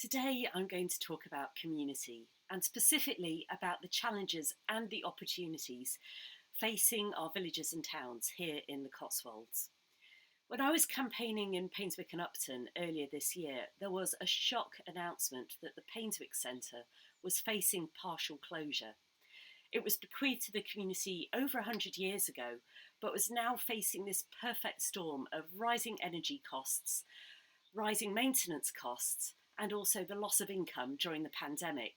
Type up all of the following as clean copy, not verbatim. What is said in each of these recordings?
Today, I'm going to talk about community and specifically about the challenges and the opportunities facing our villages and towns here in the Cotswolds. When I was campaigning in Painswick and Upton earlier this year, there was a shock announcement that the Painswick Centre was facing partial closure. It was bequeathed to the community over 100 years ago, but was now facing this perfect storm of rising energy costs, rising maintenance costs, and also the loss of income during the pandemic.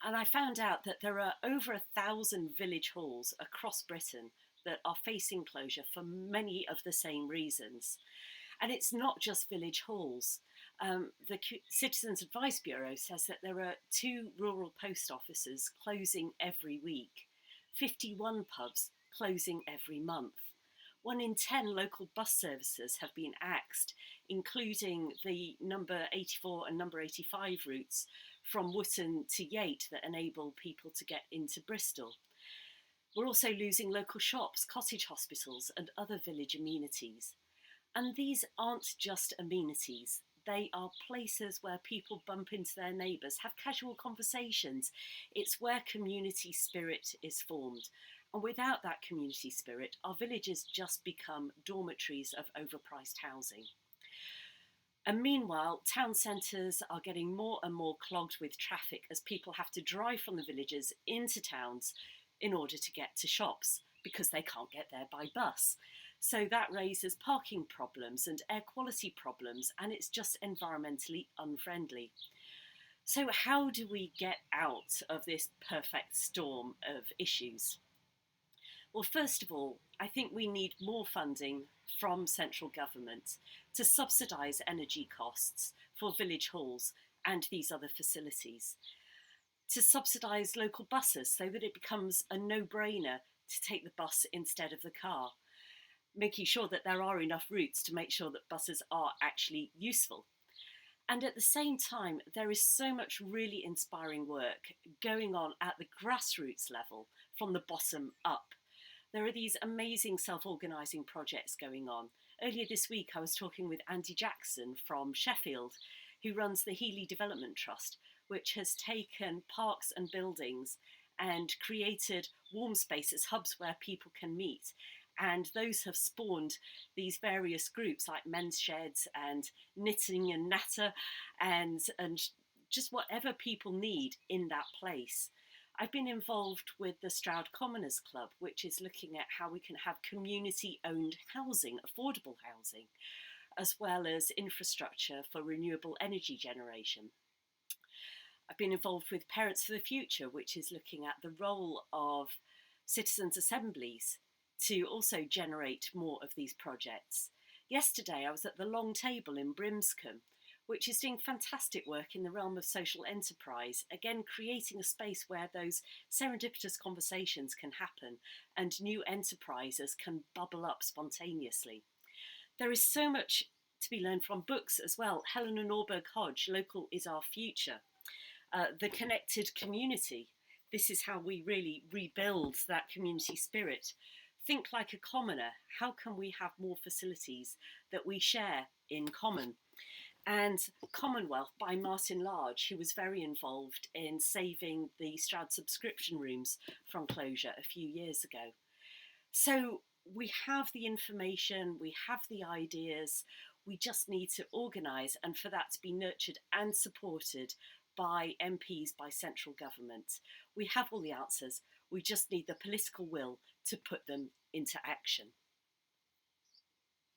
And I found out that there are over 1,000 village halls across Britain that are facing closure for many of the same reasons. And it's not just village halls. The Citizens Advice Bureau says that there are 2 rural post offices closing every week, 51 pubs closing every month. 1 in 10 local bus services have been axed, including the number 84 and number 85 routes from Wootton to Yate that enable people to get into Bristol. We're also losing local shops, cottage hospitals and other village amenities. And these aren't just amenities. They are places where people bump into their neighbours, have casual conversations. It's where community spirit is formed. And without that community spirit, our villages just become dormitories of overpriced housing. And meanwhile, town centres are getting more and more clogged with traffic as people have to drive from the villages into towns in order to get to shops because they can't get there by bus. So that raises parking problems and air quality problems, and it's just environmentally unfriendly. So how do we get out of this perfect storm of issues? Well, first of all, I think we need more funding from central government to subsidise energy costs for village halls and these other facilities, to subsidise local buses so that it becomes a no-brainer to take the bus instead of the car, making sure that there are enough routes to make sure that buses are actually useful. And at the same time, there is so much really inspiring work going on at the grassroots level from the bottom up. There are these amazing self-organising projects going on. Earlier this week, I was talking with Andy Jackson from Sheffield, who runs the Healy Development Trust, which has taken parks and buildings and created warm spaces, hubs where people can meet. And those have spawned these various groups like men's sheds and knitting and natter and just whatever people need in that place. I've been involved with the Stroud Commoners Club, which is looking at how we can have community-owned housing, affordable housing, as well as infrastructure for renewable energy generation. I've been involved with Parents for the Future, which is looking at the role of citizens' assemblies to also generate more of these projects. Yesterday, I was at the Long Table in Brimscombe, which is doing fantastic work in the realm of social enterprise, again creating a space where those serendipitous conversations can happen and new enterprises can bubble up spontaneously. There is so much to be learned from books as well. Helena Norberg Hodge, Local is Our Future. The Connected Community. This is how we really rebuild that community spirit. Think like a commoner. How can we have more facilities that we share in common? And Commonwealth by Martin Large, who was very involved in saving the Stroud subscription rooms from closure a few years ago. So we have the information, we have the ideas, we just need to organise, and for that to be nurtured and supported by MPs, by central government. We have all the answers, we just need the political will to put them into action.